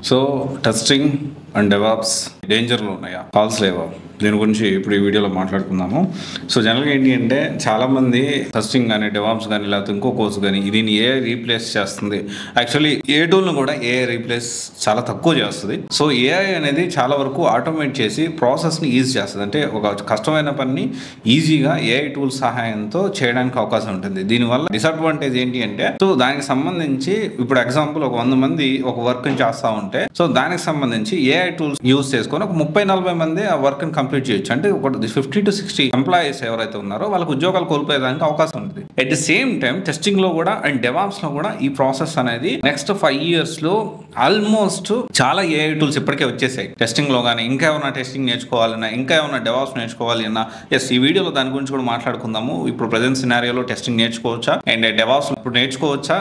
So testing and DevOps డేంజర్లు ఉన్నాయా, calls లేవా, దీని గురించి ఇప్పుడు ఈ వీడియోలో మాట్లాడుకుందాము. సో జనరల్గా ఏంటి అంటే చాలామంది టెస్టింగ్ కానీ డెవాప్స్ కానీ లేకపోతే ఇంకో కోర్స్ కానీ దీన్ని ఏఐ రీప్లేస్ చేస్తుంది. యాక్చువల్లీ ఏ టూల్ను కూడా ఏఐ రీప్లేస్ చాలా తక్కువ చేస్తుంది. సో ఏఐ అనేది చాలా వరకు ఆటోమేట్ చేసి ప్రాసెస్ని ఈజీ చేస్తుంది. అంటే ఒక కష్టమైన పనిని ఈజీగా ఏఐ టూల్స్ సహాయంతో చేయడానికి అవకాశం ఉంటుంది. దీనివల్ల డిసడ్వాంటేజ్ ఏంటి అంటే, సో దానికి సంబంధించి ఇప్పుడు ఎగ్జాంపుల్ ఒక 100 మంది ఒక వర్క్ని చేస్తూ ఉంటే, సో దానికి సంబంధించి ఏఐ టూల్స్ యూజ్ చేసుకొని ఒక 30-40 మంది ఆ వర్క్ని కంప్లీట్ చేయొచ్చు. అంటే ఒక 50 to 60 ఎంప్లాయీస్ ఎవరైతే ఉన్నారో వాళ్ళకి ఉద్యోగాలు కోల్పోయేదానికి అవకాశం ఉంది. At the same time testing లో కూడా అండ్ డెవాప్స్ లో కూడా ఈ ప్రాసెస్ అనేది నెక్స్ట్ 5 years లో ఆల్మోస్ట్ చాలా ఏఐ టూల్స్ ఇప్పటికే వచ్చేసాయి. టెస్టింగ్ లో కానీ ఇంకా ఏమైనా టెస్టింగ్ నేర్చుకోవాలన్నా, ఇంకా ఏమైనా డెవాప్స్ నేర్చుకోవాలి అన్నా, ఈ వీడియోలో దాని గురించి కూడా మాట్లాడుకుందాము. ఇప్పుడు ప్రజెంట్ సినారియోలో టెస్టింగ్ నేర్చుకోవచ్చా అండ్ డెవాప్స్ ఇప్పుడు నేర్చుకోవచ్చా,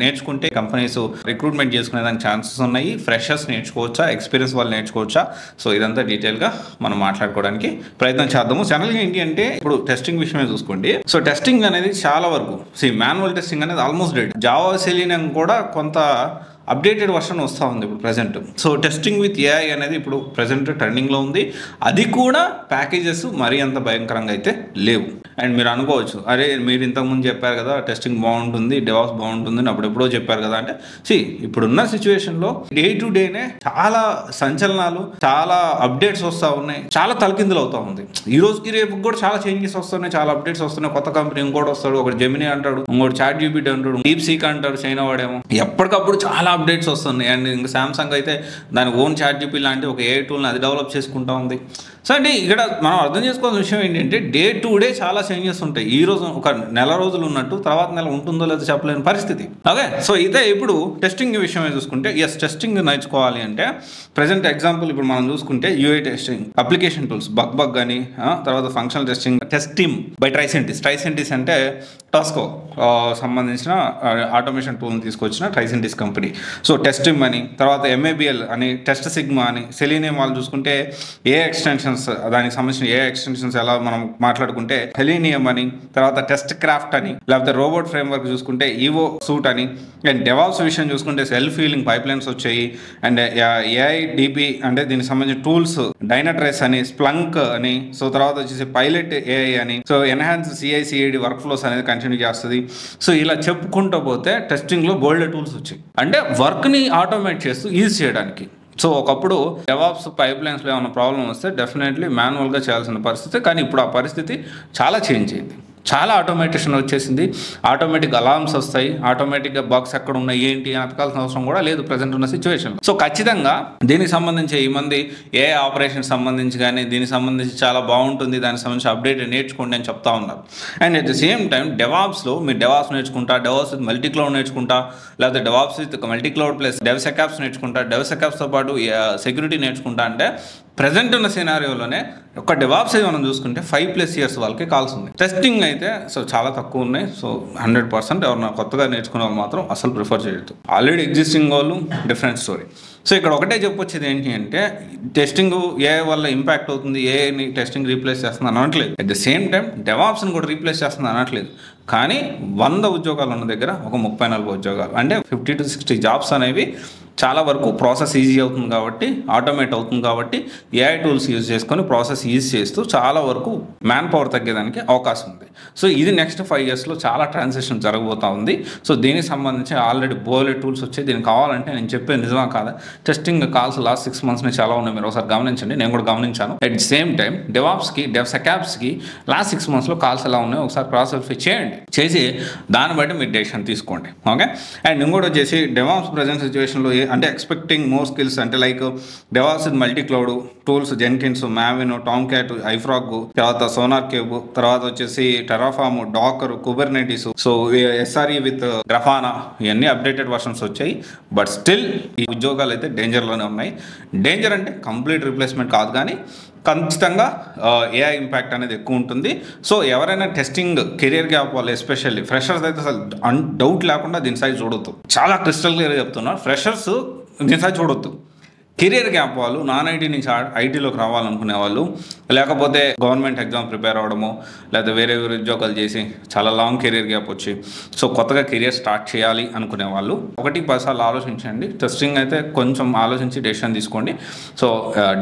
నేర్చుకుంటే కంపెనీస్ రిక్రూట్మెంట్ చేసుకునే దానికి ఛాన్సెస్ ఉన్నాయి. ఫ్రెషర్స్ నేర్చుకోవచ్చా, ఎక్స్పీరియన్స్ వాళ్ళు నేర్చుకోవచ్చా, సో ఇదంతా డీటెయిల్గా మనం మాట్లాడుకోవడానికి ప్రయత్నం చేద్దాము. జనరల్గా ఏంటి అంటే ఇప్పుడు టెస్టింగ్ విషయమే చూసుకోండి. సో టెస్టింగ్ అనేది చాలా వరకు మాన్యువల్ టెస్టింగ్ అనేది ఆల్మోస్ట్ డెడ్. జావా సెలీనియం కూడా కొంత అప్డేటెడ్ వర్షన్ వస్తూ ఉంది ఇప్పుడు present. So testing with AI అనేది ఇప్పుడు ప్రజెంట్ ట్రెండింగ్లో ఉంది. అది కూడా ప్యాకేజెస్ మరీ అంత భయంకరంగా అయితే లేవు. అండ్ మీరు అనుకోవచ్చు, అరే మీరు ఇంతకుముందు చెప్పారు కదా టెస్టింగ్ బాగుంటుంది, డెవాప్స్ బాగుంటుంది అని అప్పుడెప్పుడో చెప్పారు కదా అంటే, ఇప్పుడున్న సిచ్యువేషన్లో డే టు డేనే చాలా సంచలనాలు, చాలా అప్డేట్స్ వస్తూ ఉన్నాయి, చాలా తలకిందులు అవుతూ ఉంది. ఈ రోజుకి రేపు కూడా చాలా చేంజెస్ వస్తున్నాయి, చాలా అప్డేట్స్ వస్తున్నాయి. కొత్త కంపెనీ ఇంకోటి వస్తాడు, ఒకటి జెమినీ అంటాడు, ఇంకోటి చాట్ జీపీటీ అంటాడు, డీప్ సీక్ అంటాడు చైనా వాడేమో. ఎప్పటికప్పుడు చాలా అప్డేట్స్ వస్తున్నాయి. అండ్ ఇంకా సామ్సంగ్ అయితే దాని ఓన్ చాట్ జీపీ లాంటి ఒక ఏఐ టూల్ని అది డెవలప్ చేసుకుంటూ ఉంది. సో అంటే ఇక్కడ మనం అర్థం చేసుకోవాల్సిన విషయం ఏంటంటే డే టు డే చాలా చేంజెస్ ఉంటాయి. ఈ రోజు ఒక నెల రోజులు ఉన్నట్టు తర్వాత నెల ఉంటుందో లేదో చెప్పలేని పరిస్థితి. ఓకే, సో ఇదే ఇప్పుడు టెస్టింగ్ విషయమే చూసుకుంటే, టెస్టింగ్ నేర్చుకోవాలి అంటే ప్రజెంట్ ఎగ్జాంపుల్ ఇప్పుడు మనం చూసుకుంటే UI testing, application tools bug అని, తర్వాత ఫంక్షనల్ టెస్టింగ్, టెస్టింగ్ బై ట్రైసెంటిస్ అంటే టాస్కో సంబంధించిన ఆటోమేషన్ టూల్ని తీసుకొచ్చిన ట్రైసెంటిస్ కంపెనీ. సో టెస్టింగ్ అని, తర్వాత MABL అని, టెస్ట్ సిగ్మా అని, సెలీనియం వాళ్ళు చూసుకుంటే ఏ ఎక్స్టెన్షన్స్, దానికి సంబంధించిన ఏ ఎక్స్టెన్షన్స్ ఎలా మనం మాట్లాడుకుంటే సెలీనియం అని, తర్వాత టెస్ట్ క్రాఫ్ట్ అని, లేకపోతే రోబోట్ ఫ్రేమ్వర్క్ చూసుకుంటే ఈవో సూట్ అని, అండ్ డెవాప్స్ విషయం చూసుకుంటే సెల్ఫ్ హీలింగ్ పైప్లైన్స్ వచ్చాయి. అండ్ AIDP అంటే దీనికి సంబంధించిన టూల్స్ డైనట్రేస్ అని, స్ప్లంక్ అని, సో తర్వాత వచ్చేసి పైలట్ AI అని, so enhance CI/CD work flows అనేది కంటిన్యూ చేస్తుంది. సో ఇలా చెప్పుకుంటూ పోతే టెస్టింగ్లో బోల్డ్ టూల్స్ వచ్చాయి, అంటే వర్క్ని ఆటోమేట్ చేస్తూ ఈజీ చేయడానికి. సో ఒకప్పుడు డెవాప్స్ పైప్లైన్స్లో ఏమైనా ప్రాబ్లం వస్తే డెఫినెట్లీ మాన్యువల్గా చేయాల్సిన పరిస్థితి, కానీ ఇప్పుడు ఆ పరిస్థితి చాలా చేంజ్ అయింది. చాలా ఆటోమేటేషన్ వచ్చేసింది. ఆటోమేటిక్ అలార్మ్స్ వస్తాయి, ఆటోమేటిక్గా బాక్స్ ఎక్కడ ఉన్నాయి ఏంటి అని అతకాల్సిన అవసరం కూడా లేదు ప్రజెంట్ ఉన్న సిచ్యువేషన్. సో ఖచ్చితంగా దీనికి సంబంధించి ఈ మంది ఏ ఆపరేషన్ సంబంధించి కానీ దీనికి సంబంధించి చాలా బాగుంటుంది, దానికి సంబంధించి అప్డేట్ నేర్చుకోండి అని చెప్తా ఉన్నారు. And at the same time డెవాప్స్లో మీరు డెవాప్స్ నేర్చుకుంటా, డెవాప్స్ విత్ మల్టీ క్లౌడ్ నేర్చుకుంటా, లేకపోతే DevOps with multi cloud plus DevSecOps నేర్చుకుంటా, డెవసెకాప్స్తో పాటు సెక్యూరిటీ నేర్చుకుంటా అంటే ప్రజెంట్ ఉన్న సినారియోలోనే ఒక డెవాప్స్ మనం చూసుకుంటే 5+ years వాళ్ళకి కాల్స్ ఉన్నాయి. టెస్టింగ్ అయితే సో చాలా తక్కువ ఉన్నాయి. సో 100% ఎవరైనా కొత్తగా నేర్చుకునే వాళ్ళు మాత్రం అసలు ప్రిఫర్ చేయొద్దు. ఆల్రెడీ ఎగ్జిస్టింగ్ వాళ్ళు డిఫరెంట్ స్టోరీ. సో ఇక్కడ ఒకటే చెప్పొచ్చేది ఏంటి అంటే, టెస్టింగ్ ఏ వల్ల ఇంపాక్ట్ అవుతుంది, ఏని టెస్టింగ్ రీప్లేస్ చేస్తుంది అనట్లేదు. అట్ ద సేమ్ టైం డెవాప్స్ని కూడా రీప్లేస్ చేస్తుంది అనట్లేదు. కానీ 100 ఉద్యోగాలు ఉన్న దగ్గర ఒక 30-40 ఉద్యోగాలు, అంటే 50 to 60 జాబ్స్ అనేవి చాలా వరకు ప్రాసెస్ ఈజీ అవుతుంది కాబట్టి, ఆటోమేట్ అవుతుంది కాబట్టి ఏఐ టూల్స్ యూజ్ చేసుకొని ప్రాసెస్ ఈజీ చేస్తూ చాలా వరకు మ్యాన్ పవర్ తగ్గేదానికి అవకాశం ఉంది. సో ఇది నెక్స్ట్ 5 yearsలో చాలా ట్రాన్సిషన్ జరగబోతూ ఉంది. సో దీనికి సంబంధించి ఆల్రెడీ బోలెడ్ టూల్స్ వచ్చాయి. దీనికి కావాలంటే నేను చెప్పేది నిజమా కాదా, టెస్టింగ్ కాల్స్ లాస్ట్ 6 months నుంచి చాలా ఉన్నాయి, మీరు ఒకసారి గమనించండి, నేను కూడా గమనించాను. అట్ ది సేమ్ టైం డెవాప్స్కి డెవసెకాప్స్కి లాస్ట్ 6 monthsలో కాల్స్ ఎలా ఉన్నాయో ఒకసారి క్రాస్ వెరిఫై చేయండి, చేసి దాన్ని బట్టి మీరు డెసిషన్ తీసుకోండి. ఓకే, అండ్ ఇంకోటి వచ్చేసి డెవాప్స్ ప్రజెంట్ సిచ్యువేషన్లో అంటే ఎక్స్పెక్టింగ్ మోర్ స్కిల్స్ అంటే like DevOps with multi cloud tools, Jenkins, Maven, Tomcat, JFrog, తర్వాత సోనార్ కేబ్, తర్వాత వచ్చేసి Terraform, Docker, Kubernetes, so SRE with Grafana, ఇవన్నీ అప్డేటెడ్ వర్షన్స్ వచ్చాయి. బట్ స్టిల్ ఈ ఉద్యోగాలు అయితే డేంజర్లోనే ఉన్నాయి. డేంజర్ అంటే కంప్లీట్ రీప్లేస్మెంట్ కాదు, కానీ ఖచ్చితంగా ఏఐ ఇంపాక్ట్ అనేది ఎక్కువ ఉంటుంది. సో ఎవరైనా టెస్టింగ్ కెరియర్ గ్యాప్ వాళ్ళు, ఎస్పెషల్లీ ఫ్రెషర్స్ అయితే అసలు డౌట్ లేకుండా దీని సైజ్ చూడొద్దు. చాలా క్రిస్టల్ క్లియర్గా చెప్తున్నారు, ఫ్రెషర్స్ దీని సైజ్ చూడొద్దు. కెరియర్ గ్యాప్ వాళ్ళు నాన్ ఐటీ నుంచి ఐటీలోకి రావాలనుకునే వాళ్ళు, లేకపోతే గవర్నమెంట్ ఎగ్జామ్ ప్రిపేర్ అవ్వడము, లేదా వేరే వేరే ఉద్యోగాలు చేసి చాలా లాంగ్ కెరియర్ గ్యాప్ వచ్చి సో కొత్తగా కెరియర్ స్టార్ట్ చేయాలి అనుకునే వాళ్ళు 1-10 సార్లు ఆలోచించండి. టెస్టింగ్ అయితే కొంచెం ఆలోచించి డెసిషన్ తీసుకోండి. సో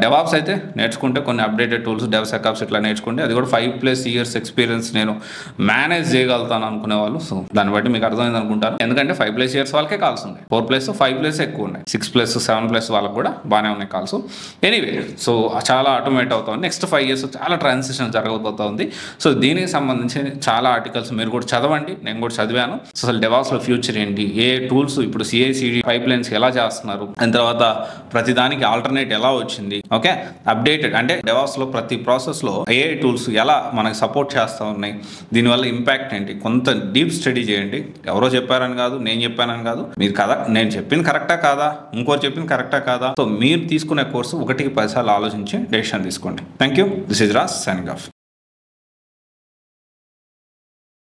డెవాప్స్ అయితే నేర్చుకుంటే కొన్ని అప్డేటెడ్ టూల్స్ డెవసెకాప్స్ ఇట్లా నేర్చుకోండి. అది కూడా 5+ years ఎక్స్పీరియన్స్ నేను మేనేజ్ చేయగలుగుతాను అనుకునే వాళ్ళు. సో దాన్ని బట్టి మీకు అర్థమైంది అనుకుంటాను. ఎందుకంటే 5+ years వాళ్ళకే కాల్స్ ఉన్నాయి, 4+, 5+ ఎక్కువ ఉన్నాయి, 6+, 7+ వాళ్ళకి కూడా బాగానే ఉన్నాయి కాల్స్. ఎనీవే సో చాలా ఆటోమేట్ అవుతుంది. నెక్స్ట్ 5 years చాలా ట్రాన్సిషన్ జరగబోతుంది. సో దీనికి సంబంధించి చాలా ఆర్టికల్స్ మీరు కూడా చదవండి, నేను కూడా చదివాను. సో అసలు డెవాప్స్లో ఫ్యూచర్ ఏంటి, ఏ టూల్స్ ఇప్పుడు CI/CD పైప్లైన్స్ ఎలా చేస్తున్నారు, దాని తర్వాత ప్రతిదానికి ఆల్టర్నేట్ ఎలా వచ్చింది, ఓకే అప్డేటెడ్ అంటే డెవాప్స్లో ప్రతి ప్రాసెస్లో AI టూల్స్ ఎలా మనకు సపోర్ట్ చేస్తూ ఉన్నాయి, దీనివల్ల ఇంపాక్ట్ ఏంటి, కొంత డీప్ స్టడీ చేయండి. ఎవరో చెప్పారని కాదు, నేను చెప్పానని కాదు, మీరు కదా నేను చెప్పింది కరెక్టా కాదా, ఇంకోరు చెప్పింది కరెక్టా కాదా. సో మీరు తీసుకునే కోర్సు 1-10 సార్లు ఆలోచించి డెసిషన్ తీసుకోండి. Thank you. This is Raj signing off.